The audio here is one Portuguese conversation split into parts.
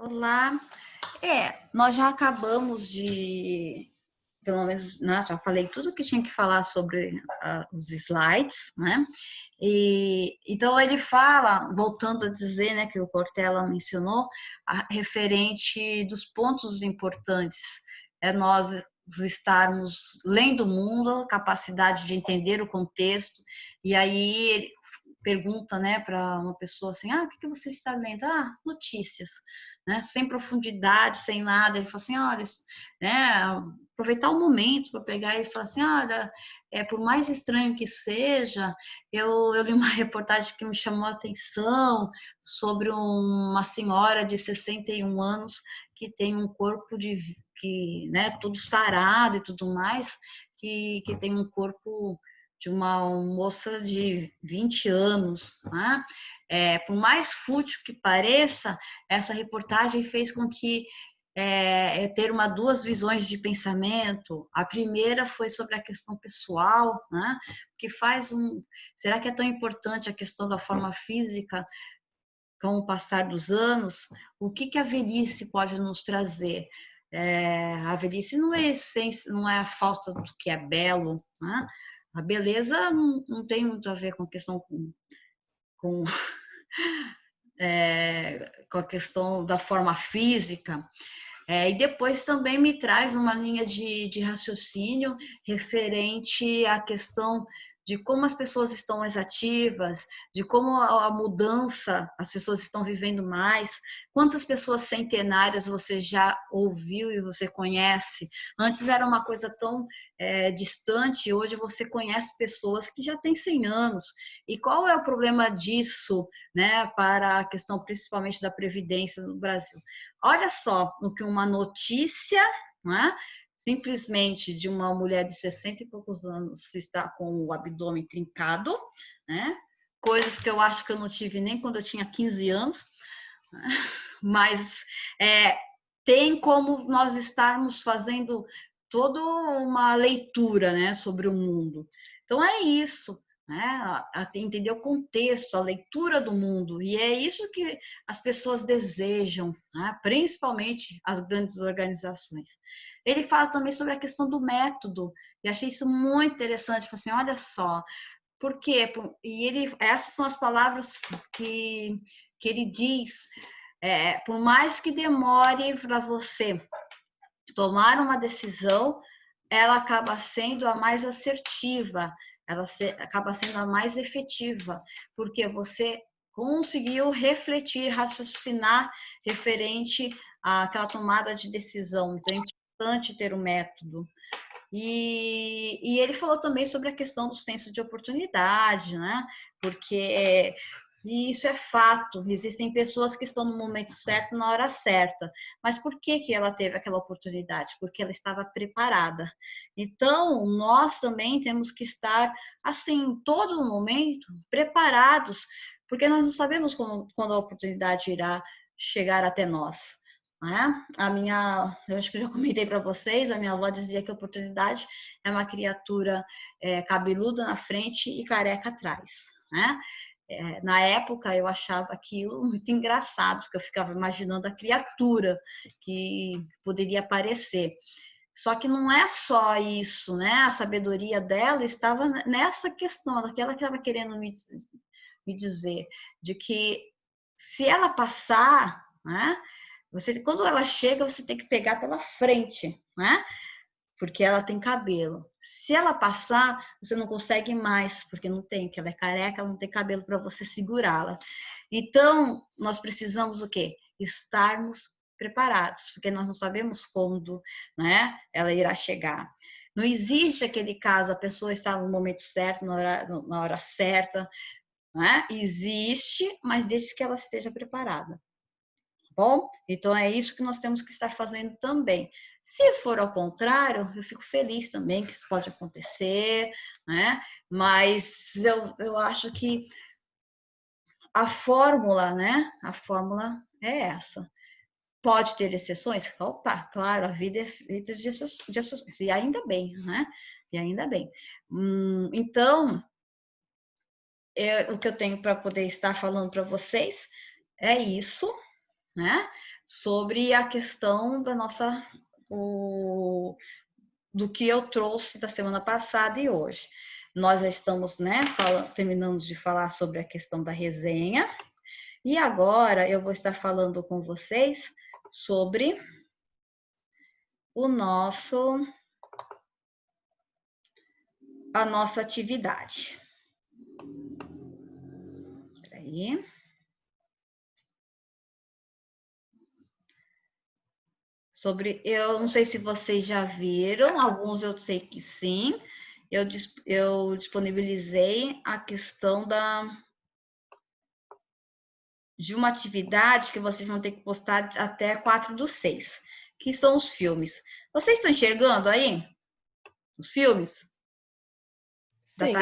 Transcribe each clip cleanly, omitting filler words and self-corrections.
Olá. Nós já acabamos de, pelo menos, né, já falei tudo que tinha que falar sobre os slides, né? E então ele fala, voltando a dizer, né, que o Cortella mencionou, referente dos pontos importantes, é nós estarmos lendo o mundo, capacidade de entender o contexto, e aí ele pergunta, né, para uma pessoa assim, o que você está lendo? Notícias, né, sem profundidade, sem nada. Ele falou assim, olha, né, aproveitar o momento para pegar e falar assim, olha, por mais estranho que seja, eu li uma reportagem que me chamou a atenção sobre uma senhora de 61 anos que tem um corpo né, todo sarado e tudo mais, que tem um corpo de uma moça de 20 anos, né? Por mais fútil que pareça, essa reportagem fez com que ter duas visões de pensamento. A primeira foi sobre a questão pessoal, né? Que será que é tão importante a questão da forma física com o passar dos anos? O que a velhice pode nos trazer? A velhice não é essência, não é a falta do que é belo, né? A beleza não tem muito a ver com a questão com, com a questão da forma física. E depois também me traz uma linha de raciocínio referente à questão de como as pessoas estão mais ativas, de como a mudança, as pessoas estão vivendo mais, quantas pessoas centenárias você já ouviu e você conhece. Antes era uma coisa tão distante, hoje você conhece pessoas que já têm 100 anos. E qual é o problema disso, né, para a questão principalmente da previdência no Brasil? Olha só o que uma notícia, né, simplesmente de uma mulher de 60 e poucos anos está com o abdômen trincado, né? Coisas que eu acho que eu não tive nem quando eu tinha 15 anos, né? Mas tem como nós estarmos fazendo toda uma leitura, né, sobre o mundo. Então é isso, né? Entender o contexto, a leitura do mundo, e é isso que as pessoas desejam, né? Principalmente as grandes organizações. Ele fala também sobre a questão do método, e achei isso muito interessante. Falei assim, olha só, por quê? Essas são as palavras que ele diz. Por mais que demore para você tomar uma decisão, ela acaba sendo a mais assertiva, acaba sendo a mais efetiva, porque você conseguiu refletir, raciocinar referente àquela tomada de decisão. Então, é importante ter o método. E ele falou também sobre a questão do senso de oportunidade, né? Porque isso é fato, existem pessoas que estão no momento certo, na hora certa. Mas por que ela teve aquela oportunidade? Porque ela estava preparada. Então, nós também temos que estar, assim, em todo momento, preparados, porque nós não sabemos quando a oportunidade irá chegar até nós. Né? Eu acho que eu já comentei para vocês, a minha avó dizia que a oportunidade é uma criatura cabeluda na frente e careca atrás, né? Na época eu achava aquilo muito engraçado, porque eu ficava imaginando a criatura que poderia aparecer. Só que não é só isso, né? A sabedoria dela estava nessa questão, daquela que estava querendo me dizer, de que se ela passar, né? Quando ela chega, você tem que pegar pela frente, né? Porque ela tem cabelo. Se ela passar, você não consegue mais, porque não tem, porque ela é careca, ela não tem cabelo para você segurá-la. Então, nós precisamos o quê? Estarmos preparados, porque nós não sabemos quando, né, ela irá chegar. Não existe aquele caso, a pessoa está no momento certo, na hora certa, né? Existe, mas desde que ela esteja preparada. Bom, então é isso que nós temos que estar fazendo também. Se for ao contrário, eu fico feliz também que isso pode acontecer, né? Mas eu acho que a fórmula, né? A fórmula é essa. Pode ter exceções? Opa, claro, a vida é feita de exceções, e ainda bem, né? E ainda bem. Então, o que eu tenho para poder estar falando para vocês é isso, né? sobre a questão da nossa, do que eu trouxe da semana passada e hoje. Nós já estamos, né, terminamos de falar sobre a questão da resenha, e agora eu vou estar falando com vocês sobre a nossa atividade. Peraí. Eu não sei se vocês já viram, alguns eu sei que sim. Eu disponibilizei a questão de uma atividade que vocês vão ter que postar até 4/6, que são os filmes. Vocês estão enxergando aí os filmes? Sim.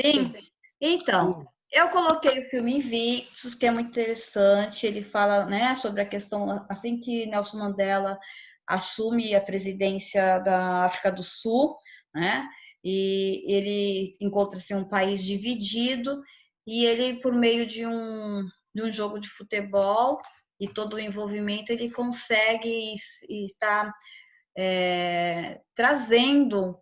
Sim? Então, eu coloquei o filme Invictus, que é muito interessante. Ele fala, né, sobre a questão, assim que Nelson Mandela assume a presidência da África do Sul, né, e ele encontra-se um país dividido, e ele, por meio de um jogo de futebol e todo o envolvimento, ele consegue estar trazendo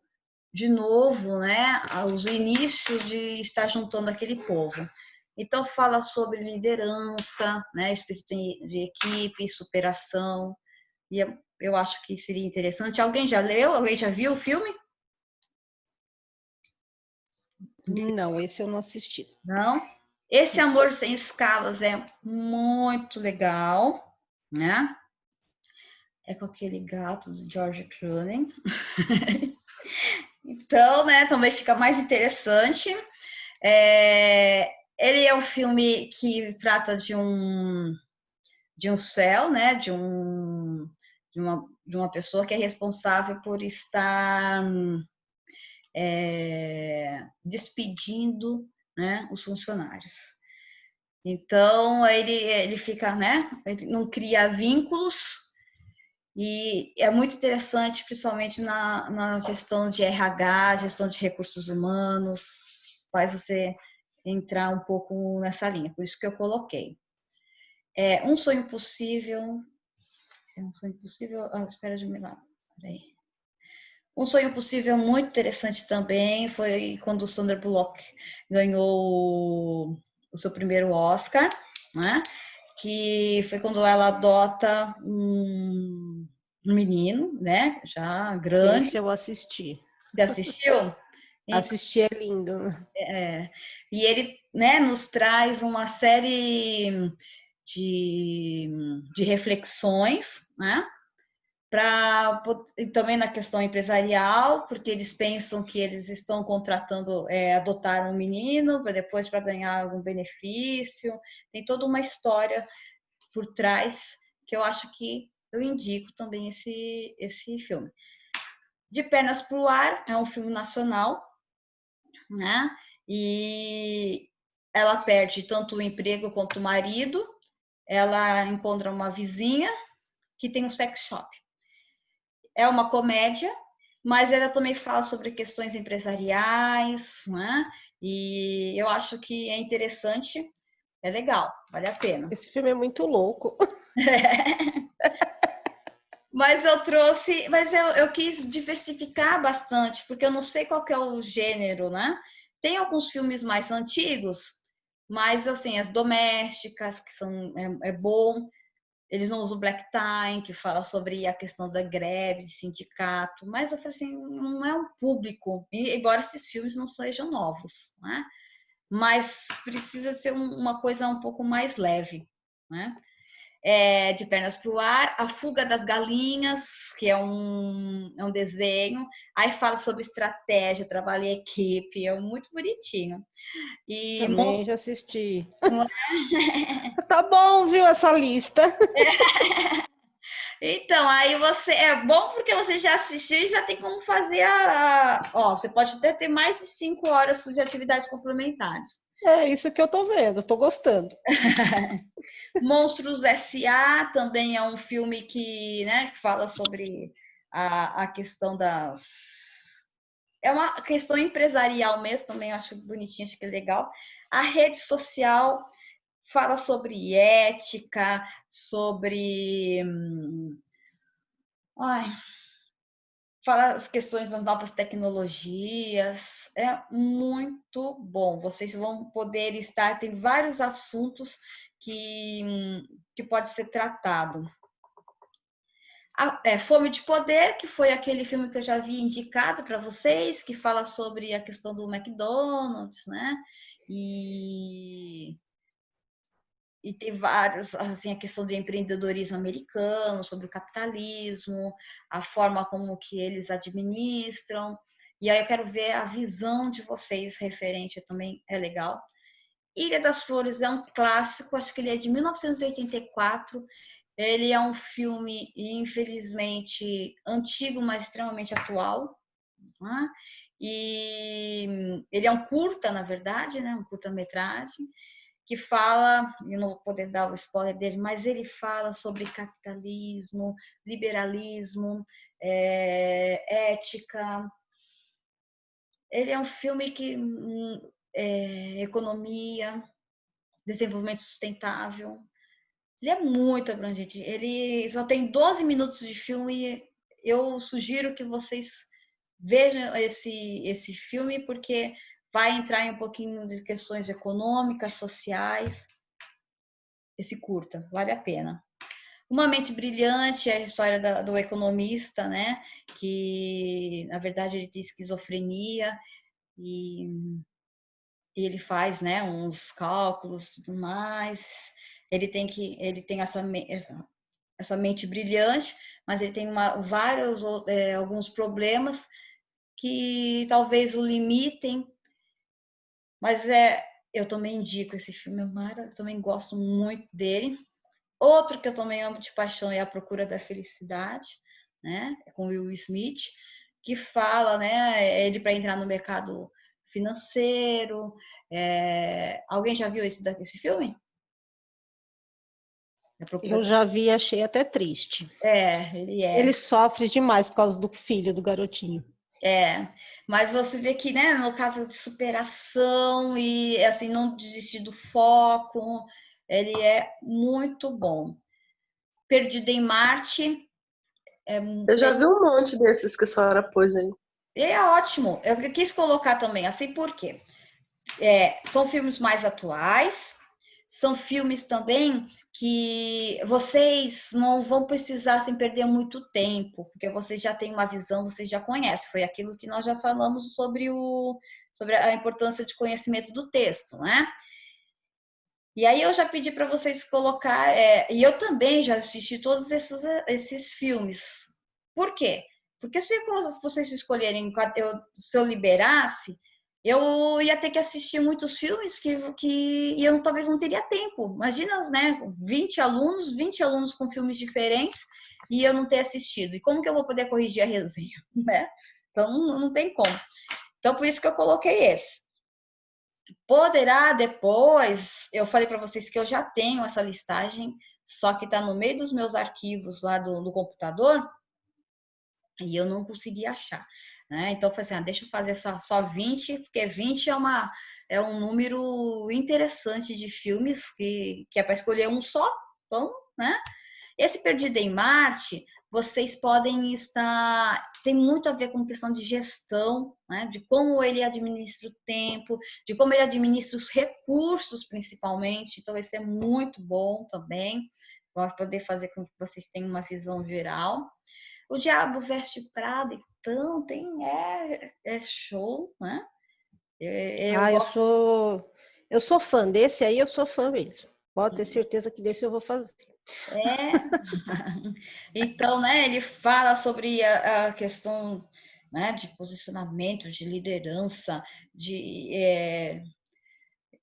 de novo, né, os inícios de estar juntando aquele povo. Então, fala sobre liderança, né, espírito de equipe, superação, e eu acho que seria interessante. Alguém já leu? Alguém já viu o filme? Não, esse eu não assisti. Não? Esse Amor Sem Escalas é muito legal, né? É com aquele gato do George Clooney. Então, né, também fica mais interessante. Ele é um filme que trata de um céu, né, de uma pessoa que é responsável por estar despedindo, né, os funcionários. Então, ele fica, né, ele não cria vínculos, e é muito interessante, principalmente na gestão de RH, gestão de recursos humanos, faz você entrar um pouco nessa linha, por isso que eu coloquei. Um Sonho Possível. Um Sonho Possível. Espera de um milagre. Peraí. Um Sonho Possível é muito interessante também. Foi quando o Sandra Bullock ganhou o seu primeiro Oscar, né? Que foi quando ela adota um menino, né? Já grande. Esse eu assisti. Você assistiu? Assisti, é lindo. E ele, né, nos traz uma série de reflexões, né? E também na questão empresarial, porque eles pensam que eles estão contratando, adotar um menino para depois para ganhar algum benefício. Tem toda uma história por trás que eu acho que eu indico também esse filme. De Pernas para o Ar é um filme nacional, né? E ela perde tanto o emprego quanto o marido. Ela encontra uma vizinha que tem um sex shop. É uma comédia, mas ela também fala sobre questões empresariais, né? E eu acho que é interessante, é legal, vale a pena. Esse filme é muito louco. Mas eu quis diversificar bastante, porque eu não sei qual que é o gênero, né? Tem alguns filmes mais antigos, mas assim, as domésticas, que são bom. Eles não usam black tie, que fala sobre a questão da greve, de sindicato, mas eu falei assim, não é um público, embora esses filmes não sejam novos, né? Mas precisa ser uma coisa um pouco mais leve, né? De Pernas para o Ar, A Fuga das Galinhas, que é um desenho, aí fala sobre estratégia, trabalho em equipe, é muito bonitinho. E Também já assisti. Tá bom, viu, essa lista? Então, aí é bom porque você já assistiu e já tem como fazer você pode até ter mais de 5 horas de atividades complementares. É isso que eu tô vendo, tô gostando. Monstros S.A. também é um filme né, que fala sobre a questão é uma questão empresarial mesmo, também acho bonitinho, acho que é legal. A Rede Social fala sobre ética, sobre ai, fala as questões das novas tecnologias. É muito bom. Vocês vão poder estar, tem vários assuntos que pode ser tratado. Fome de Poder, que foi aquele filme que eu já havia indicado para vocês, que fala sobre a questão do McDonald's, né? E tem vários, assim, a questão do empreendedorismo americano, sobre o capitalismo, a forma como que eles administram. E aí eu quero ver a visão de vocês referente, também é legal. Ilha das Flores é um clássico, acho que ele é de 1984. Ele é um filme, infelizmente, antigo, mas extremamente atual. Né? E ele é um curta, na verdade, né? Um curta-metragem, que fala, eu não vou poder dar o spoiler dele, mas ele fala sobre capitalismo, liberalismo, ética. Ele é um filme que economia, desenvolvimento sustentável. Ele é muito abrangente. Ele só tem 12 minutos de filme e eu sugiro que vocês vejam esse filme, porque vai entrar em um pouquinho de questões econômicas, sociais. Esse curta, vale a pena. Uma Mente Brilhante é a história do economista, né? Que, na verdade, ele tem esquizofrenia e ele faz, né, uns cálculos e tudo mais. Ele tem essa mente brilhante, mas ele tem vários alguns problemas que talvez o limitem, mas eu também indico esse filme, Mara, eu também gosto muito dele. Outro que eu também amo de paixão é A Procura da Felicidade, né, com Will Smith, que fala, né, ele para entrar no mercado financeiro. Alguém já viu esse filme? Eu já vi e achei até triste. Ele é. Ele sofre demais por causa do filho do garotinho. Mas você vê que, né, no caso de superação e, assim, não desistir do foco, ele é muito bom. Perdido em Marte. Eu já vi um monte desses que a senhora pôs aí. É ótimo. Eu quis colocar também, assim, por quê? São filmes mais atuais, são filmes também que vocês não vão precisar sem perder muito tempo, porque vocês já têm uma visão, vocês já conhecem. Foi aquilo que nós já falamos sobre a importância de conhecimento do texto, né? E aí eu já pedi para vocês colocar, e eu também já assisti todos esses filmes. Por quê? Porque se vocês escolherem, se eu liberasse, eu ia ter que assistir muitos filmes que eu talvez não teria tempo. Imagina, né? 20 alunos com filmes diferentes e eu não ter assistido. E como que eu vou poder corrigir a resenha? Né? Então não tem como. Então por isso que eu coloquei esse. Poderá depois, eu falei para vocês que eu já tenho essa listagem, só que está no meio dos meus arquivos lá do computador e eu não consegui achar, né? Então eu falei assim, deixa eu fazer só 20, porque 20 é um número interessante de filmes que é para escolher um só, então, né? Esse Perdido em Marte, vocês podem estar... Tem muito a ver com questão de gestão, né? De como ele administra o tempo, de como ele administra os recursos, principalmente. Então, esse é muito bom também. Vai poder fazer com que vocês tenham uma visão geral. O Diabo Veste Prada, então, é show, né? Eu sou fã desse aí, eu sou fã mesmo. Pode ter certeza que desse eu vou fazer. Então, né, ele fala sobre a questão, né, de posicionamento, de liderança, e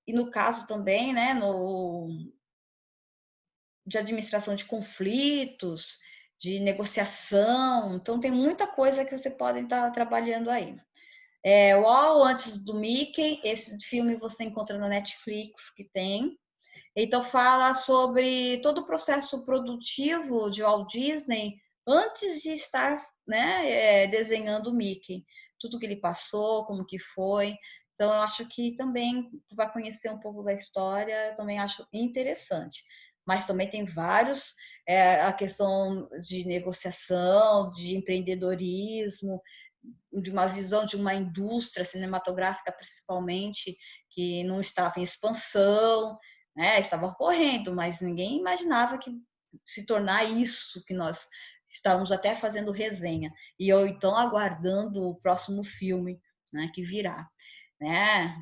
no caso também, né, de administração de conflitos, de negociação. Então, tem muita coisa que você pode estar trabalhando aí. O All Antes do Mickey, esse filme você encontra na Netflix, que tem. Então, fala sobre todo o processo produtivo de Walt Disney antes de estar, né, desenhando o Mickey. Tudo que ele passou, como que foi. Então, eu acho que também vai conhecer um pouco da história, eu também acho interessante. Mas também tem vários, a questão de negociação, de empreendedorismo, de uma visão de uma indústria cinematográfica, principalmente, que não estava em expansão, né? Estava ocorrendo, mas ninguém imaginava que se tornar isso que nós estávamos até fazendo resenha. E eu, então, aguardando o próximo filme, né, que virá. Né?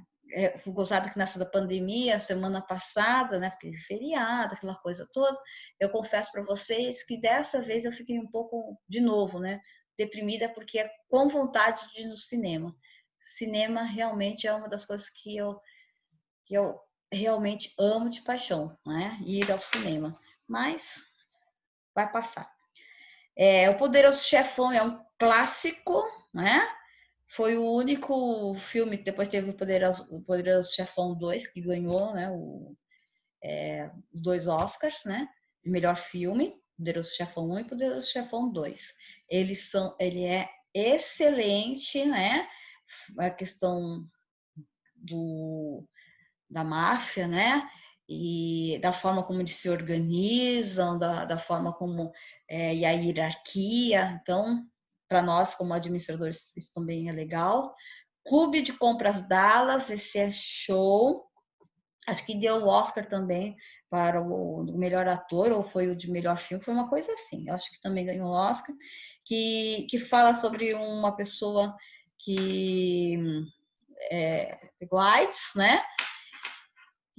Fui gozado que nessa da pandemia, semana passada, né, porque feriado, aquela coisa toda, eu confesso para vocês que dessa vez eu fiquei um pouco, de novo, né, deprimida, porque é com vontade de ir no cinema. Cinema realmente é uma das coisas que eu realmente amo de paixão, né, ir ao cinema. Mas vai passar. O Poderoso Chefão é um clássico, né? Foi o único filme que depois teve o Poderoso Chefão 2, que ganhou, né, os 2 Oscars, né? De melhor filme, Poderoso Chefão 1 e Poderoso Chefão 2. Ele é excelente, né? A questão da máfia, né? E da forma como eles se organizam, da forma como e a hierarquia. Então, para nós, como administradores, isso também é legal. Clube de Compras Dallas, esse é show. Acho que deu o Oscar também para o melhor ator, ou foi o de melhor filme, foi uma coisa assim. Eu acho que também ganhou o Oscar, que fala sobre uma pessoa que pegou AIDS, né?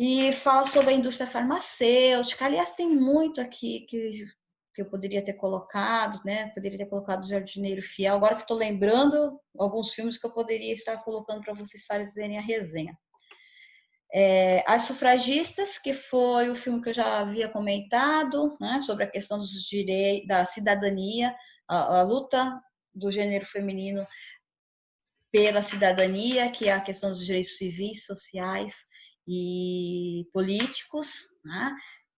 E fala sobre a indústria farmacêutica. Aliás, tem muito aqui que eu poderia ter colocado, né? Poderia ter colocado o Jardineiro Fiel. Agora que estou lembrando alguns filmes que eu poderia estar colocando para vocês fazerem a resenha. As Sufragistas, que foi o filme que eu já havia comentado, né? Sobre a questão dos direitos, da cidadania, a luta do gênero feminino pela cidadania, que é a questão dos direitos civis, sociais e políticos, né?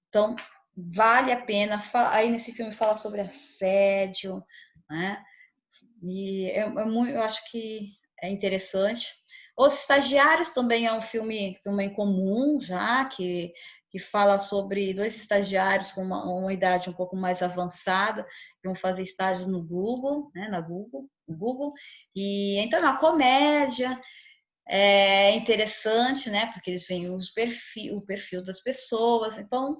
Então, vale a pena. Aí nesse filme fala sobre assédio, né? E eu acho que é interessante. Os Estagiários também é um filme também comum já, que fala sobre 2 estagiários com uma idade um pouco mais avançada, que vão fazer estágio no Google, né, no Google. E então é uma comédia, é interessante, né, porque eles veem o perfil das pessoas, então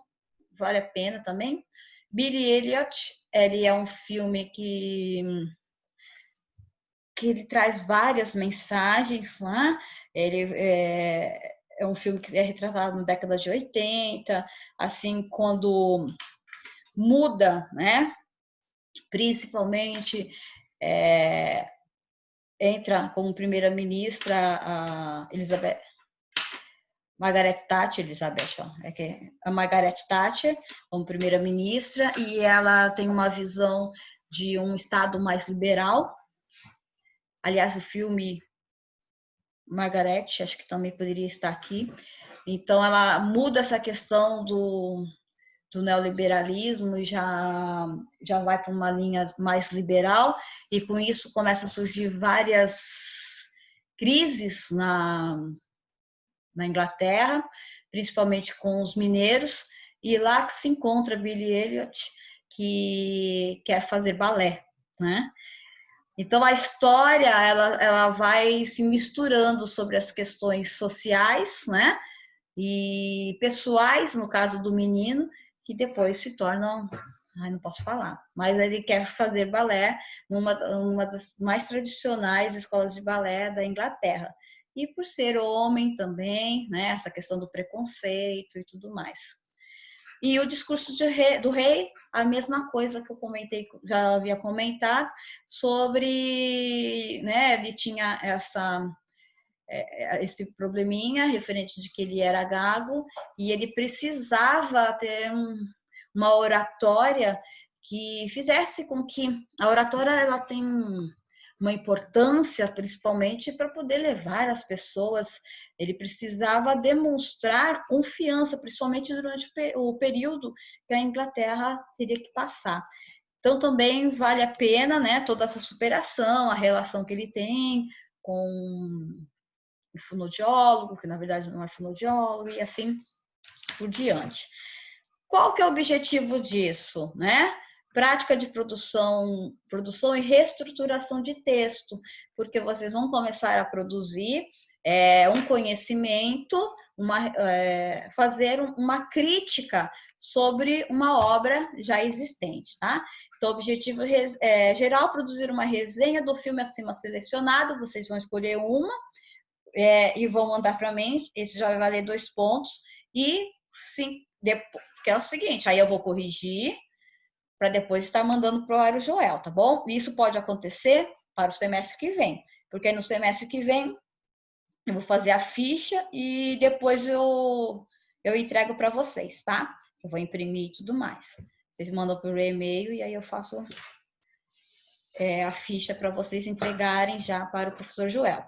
vale a pena também. Billy Elliot, ele é um filme que ele traz várias mensagens lá. Ele é um filme que é retratado na década de 80, assim, quando muda, né? Principalmente entra como primeira-ministra a Margaret Thatcher, a Margaret Thatcher como primeira-ministra, e ela tem uma visão de um Estado mais liberal. Aliás, o filme Margaret, acho que também poderia estar aqui. Então, ela muda essa questão do neoliberalismo e já vai para uma linha mais liberal, e com isso começa a surgir várias crises na Inglaterra, principalmente com os mineiros, e lá que se encontra Billy Elliot, que quer fazer balé, né? Então, a história ela vai se misturando sobre as questões sociais, né? E pessoais, no caso do menino, que depois se tornam... Ai, não posso falar. Mas ele quer fazer balé numa das mais tradicionais escolas de balé da Inglaterra. E por ser homem também, né? Essa questão do preconceito e tudo mais. E o discurso do rei, a mesma coisa que eu comentei, já havia comentado, sobre, né, ele tinha esse probleminha referente de que ele era gago e ele precisava ter uma oratória que fizesse com que a oratória ela tem uma importância, principalmente para poder levar as pessoas. Ele precisava demonstrar confiança, principalmente durante o período que a Inglaterra teria que passar. Então, também vale a pena, né, toda essa superação, a relação que ele tem fonoaudiólogo, que na verdade não é fonoaudiólogo, e assim por diante. Qual que é o objetivo disso, né? Prática de produção e reestruturação de texto, porque vocês vão começar a produzir um conhecimento, fazer uma crítica sobre uma obra já existente, tá? Então, o objetivo geral, produzir uma resenha do filme acima selecionado, vocês vão escolher uma e vão mandar para mim, esse já vai valer 2 pontos, e sim, depois, que é o seguinte, aí eu vou corrigir, para depois estar mandando para o Joel, tá bom? Isso pode acontecer para o semestre que vem, porque no semestre que vem eu vou fazer a ficha e depois eu entrego para vocês, tá? Eu vou imprimir e tudo mais. Vocês mandam por e-mail e aí eu faço a ficha para vocês entregarem já para o professor Joel.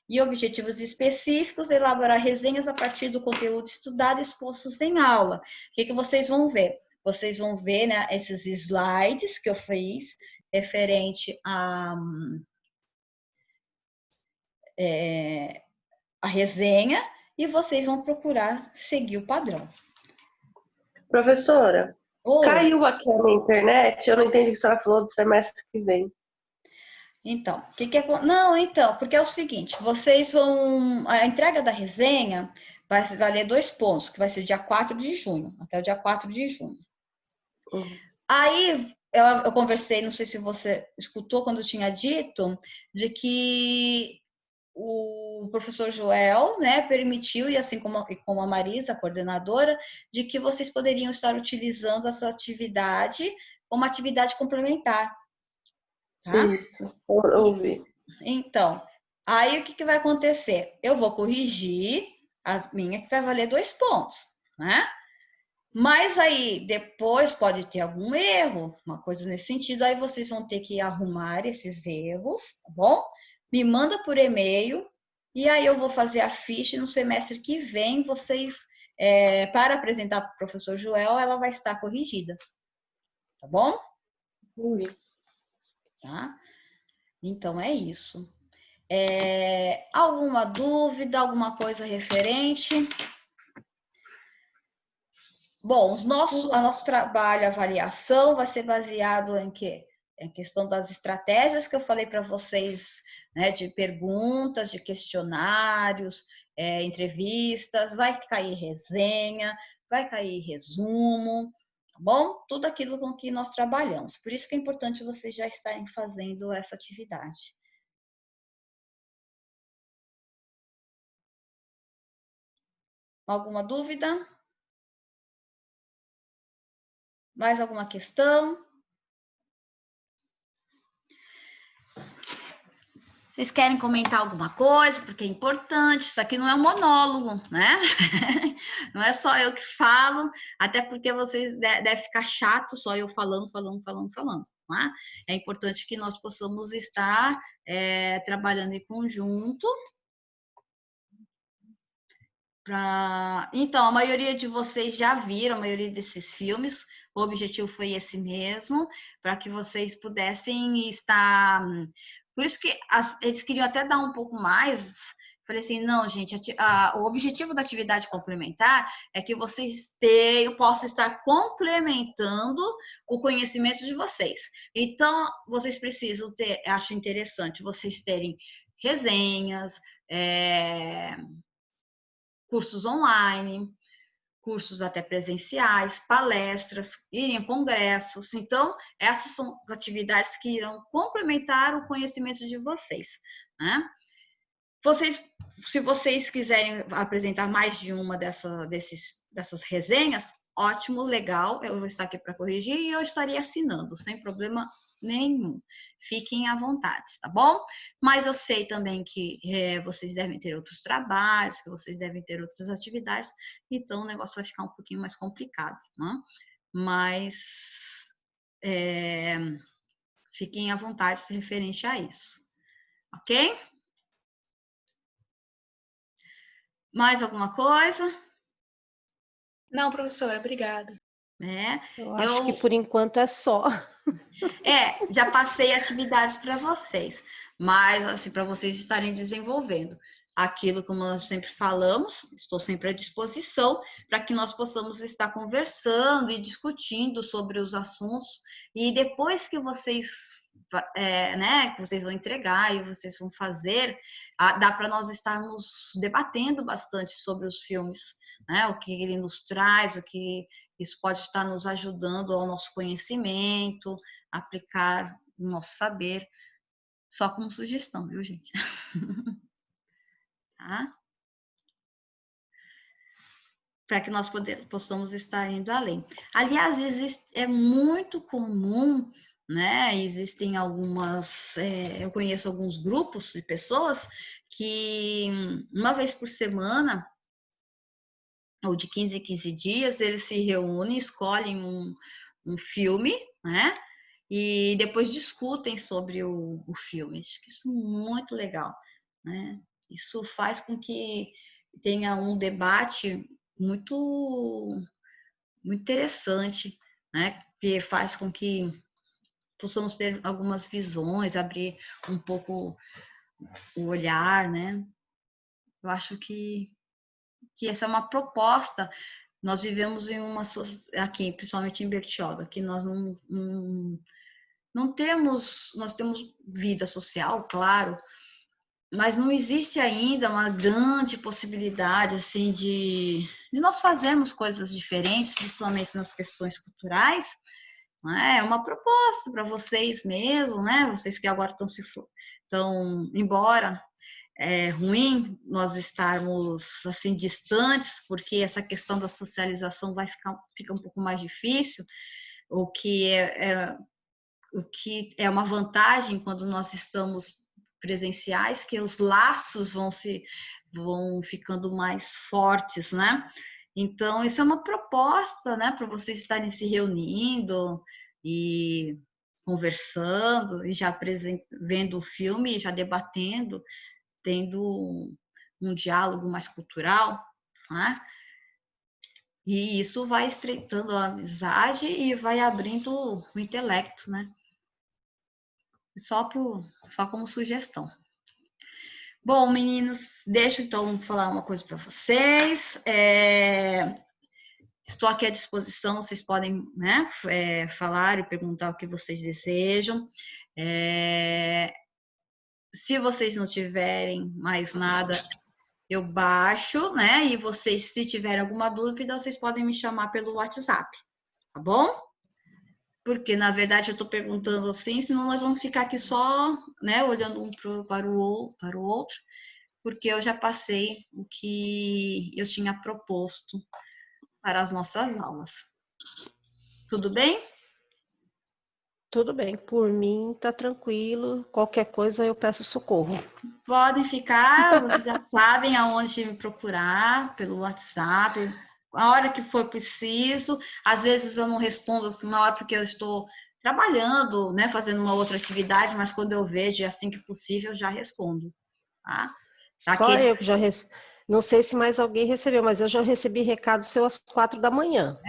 E objetivos específicos, elaborar resenhas a partir do conteúdo estudado e expostos em aula. O que vocês vão ver? Vocês vão ver, né, esses slides que eu fiz referente a resenha e vocês vão procurar seguir o padrão. Professora, Oi. Caiu aqui na internet, eu não entendi o que a senhora falou do semestre que vem. Então, Não, então, porque é o seguinte, vocês vão... A entrega da resenha vai valer 2 pontos, que vai ser dia 4 de junho, até o dia 4 de junho. Aí, eu conversei, não sei se você escutou quando eu tinha dito, de que o professor Joel, né, permitiu, e assim como a Marisa, a coordenadora, de que vocês poderiam estar utilizando essa atividade como atividade complementar. Tá? Isso, eu ouvi. Então, aí o que vai acontecer? Eu vou corrigir as minhas que vai valer 2 pontos, né? Mas aí depois pode ter algum erro, uma coisa nesse sentido, aí vocês vão ter que arrumar esses erros, tá bom? Me manda por e-mail e aí eu vou fazer a ficha no semestre que vem, vocês, para apresentar para o professor Joel, ela vai estar corrigida, tá bom? Tá? Então é isso. Alguma dúvida, alguma coisa referente? Bom, o nosso trabalho, avaliação, vai ser baseado em quê? Em questão das estratégias que eu falei para vocês, né, de perguntas, de questionários, entrevistas, vai cair resenha, vai cair resumo, tá bom? Tudo aquilo com que nós trabalhamos. Por isso que é importante vocês já estarem fazendo essa atividade. Alguma dúvida? Mais alguma questão? Vocês querem comentar alguma coisa? Porque é importante, isso aqui não é um monólogo, né? Não é só eu que falo, até porque vocês deve ficar chato só eu falando, tá? É importante que nós possamos estar trabalhando em conjunto. Então, a maioria de vocês já viram a maioria desses filmes, o objetivo foi esse mesmo, para que vocês pudessem estar... Por isso que eles queriam até dar um pouco mais. Falei assim, não, gente, o objetivo da atividade complementar é que vocês possam estar complementando o conhecimento de vocês. Então, vocês precisam ter, acho interessante, vocês terem resenhas, cursos online, cursos até presenciais, palestras, irem a congressos. Então, essas são atividades que irão complementar o conhecimento de vocês, né? Se vocês quiserem apresentar mais de uma dessas resenhas, ótimo, legal, eu vou estar aqui para corrigir e eu estarei assinando, sem problema nenhum. Fiquem à vontade, tá bom? Mas eu sei também que vocês devem ter outros trabalhos, que vocês devem ter outras atividades, então o negócio vai ficar um pouquinho mais complicado, né? Mas fiquem à vontade referente a isso, ok? Mais alguma coisa? Não, professora, obrigada. Eu acho que por enquanto é só. Já passei atividades para vocês, mas assim, para vocês estarem desenvolvendo. aquilo, como nós sempre falamos, estou sempre à disposição para que nós possamos estar conversando e discutindo sobre os assuntos. E depois que vocês, que vocês vão entregar e vocês vão fazer, dá para nós estarmos debatendo bastante sobre os filmes, né? O que ele nos traz, o que isso pode estar nos ajudando ao nosso conhecimento, aplicar o nosso saber, só como sugestão, viu, gente? Tá? Para que nós possamos estar indo além. Aliás, é muito comum, né? Existem algumas, eu conheço alguns grupos de pessoas que uma vez por semana, ou de 15 em 15 dias, eles se reúnem, escolhem um filme, né? E depois discutem sobre o filme. Acho que isso é muito legal, né? Isso faz com que tenha um debate muito, muito interessante, né? Que faz com que possamos ter algumas visões, abrir um pouco o olhar, né? Eu acho que essa é uma proposta. Nós vivemos em uma aqui, principalmente em Bertioga, que nós não temos, nós temos vida social, claro, mas não existe ainda uma grande possibilidade assim de nós fazermos coisas diferentes, principalmente nas questões culturais. Né? É uma proposta para vocês mesmo, né? Vocês que agora estão embora. É ruim nós estarmos assim distantes, porque essa questão da socialização fica um pouco mais difícil, o que é uma vantagem quando nós estamos presenciais, que os laços vão ficando mais fortes, né? Então, isso é uma proposta, né, para vocês estarem se reunindo e conversando, e já vendo o filme, já debatendo, tendo um diálogo mais cultural, né? E isso vai estreitando a amizade e vai abrindo o intelecto, né? Só como sugestão. Bom, meninos, deixa então falar uma coisa para vocês. Estou aqui à disposição, vocês podem, né, falar e perguntar o que vocês desejam. Se vocês não tiverem mais nada, eu baixo, né? E vocês, se tiverem alguma dúvida, vocês podem me chamar pelo WhatsApp, tá bom? Porque, na verdade, eu estou perguntando assim, senão nós vamos ficar aqui só, né, olhando um para o outro, porque eu já passei o que eu tinha proposto para as nossas aulas. Tudo bem? Tudo bem, por mim tá tranquilo. Qualquer coisa eu peço socorro. Podem ficar, vocês já sabem aonde me procurar, pelo WhatsApp, a hora que for preciso. Às vezes eu não respondo assim na hora porque eu estou trabalhando, né, fazendo uma outra atividade, mas quando eu vejo, assim que possível, eu já respondo. Tá? Só eu que já recebi. Não sei se mais alguém recebeu, mas eu já recebi recado seu às 4 da manhã.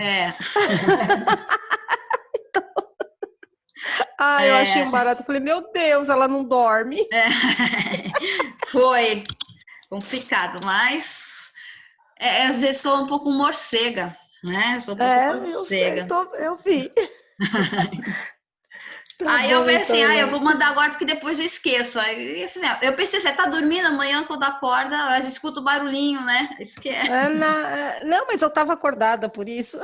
Eu achei um barato. Eu falei, meu Deus, ela não dorme. Foi complicado, mas às vezes sou um pouco morcega, né? Sou um pouco morcega. Eu vi. Aí eu pensei assim, eu vou mandar agora porque depois eu esqueço. Aí eu pensei, você tá dormindo amanhã quando acorda, mas escuta o barulhinho, né? Isso que é. Não, mas eu tava acordada por isso.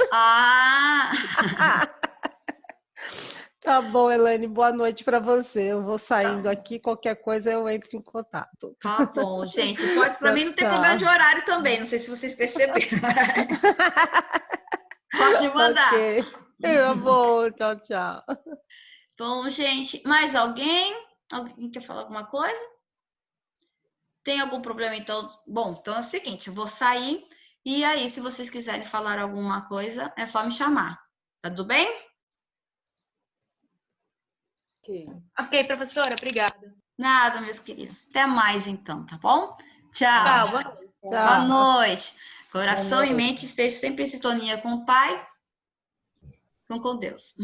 Tá bom, Elaine, boa noite para você. Eu vou saindo aqui, qualquer coisa eu entro em contato. Tá bom, gente. Pode, para mim não tem problema de horário também, não sei se vocês perceberam. Pode mandar. Ok. Tá bom, tchau, tchau. Bom, gente, mais alguém? Alguém quer falar alguma coisa? Tem algum problema, então? Bom, então é o seguinte, eu vou sair e aí, se vocês quiserem falar alguma coisa, é só me chamar. Tá tudo bem? Ok, professora, obrigada. Nada, meus queridos. Até mais, então, tá bom? Tchau. Boa noite. Boa noite. Coração e mente estejam sempre em sintonia com o Pai, com Deus.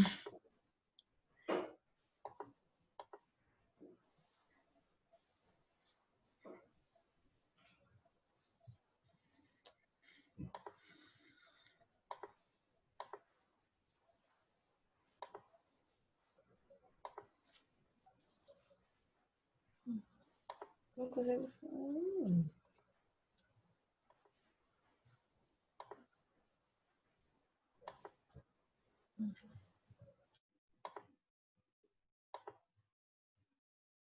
Não consigo.